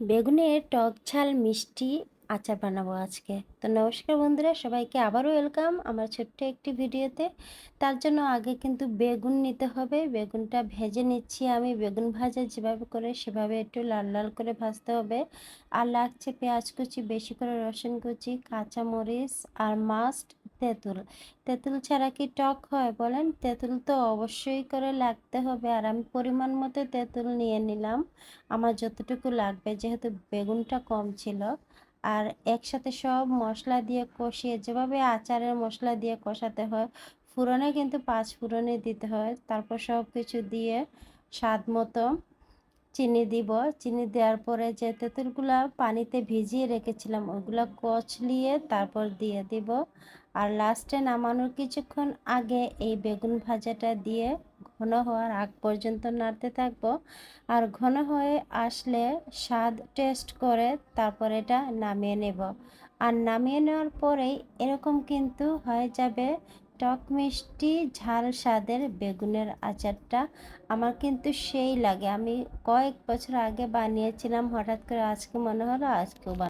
বেগুনের টক ঝাল মিষ্টি আচার বানাবো আজকে। তো নমস্কার বন্ধুরা, সবাইকে আবারও ওয়েলকাম আমার ছোট্ট একটি ভিডিওতে। তার জন্য আগে কিন্তু বেগুন নিতে হবে। বেগুনটা ভেজে নিচ্ছি আমি। বেগুন ভাজা যেভাবে করে সেভাবে একটু লাল লাল করে ভাজতে হবে। আর লাগছে পেঁয়াজ কুচি, বেশি করে রসুন কুচি, কাঁচামরিচ আর মাস্ট তেঁতুল। তেঁতুল ছাড়া কি টক হয় বলেন? তেঁতুল তো অবশ্যই করে লাগতে হবে। আর আমি পরিমাণ মতো তেঁতুল নিয়ে নিলাম, আমার যতটুকু লাগবে, যেহেতু বেগুনটা কম ছিল। আর একসাথে সব মশলা দিয়ে কষিয়ে, যেভাবে আচারের মশলা দিয়ে কষাতে হয়, ফোড়নে কিন্তু 5 ফোড়নে দিতে হয়। তারপর সব কিছু দিয়ে স্বাদ মতো চিনি দিব। চিনি দেওয়ার পরে যে তেঁতুলগুলা পানিতে ভিজিয়ে রেখেছিলাম ওগুলা কচলিয়ে তারপর দিয়ে দিব। আর লাস্টে নামানোর কিছুক্ষণ আগে এই বেগুন ভাজাটা দিয়ে ঘন হওয়ার আগ পর্যন্ত নাড়তে থাকবো। আর ঘন হয়ে আসলে স্বাদ টেস্ট করে তারপর এটা নামিয়ে নেব। আর নামিয়ে নেওয়ার পরেই এরকম কিন্তু হয়ে যাবে টক মিষ্টি ঝাল স্বাদের বেগুনের আচারটা। আমার কিন্তু সেই লাগে। আমি কয়েক বছর আগে বানিয়েছিলাম, হঠাৎ করে আজকে মনে হলো আজকেও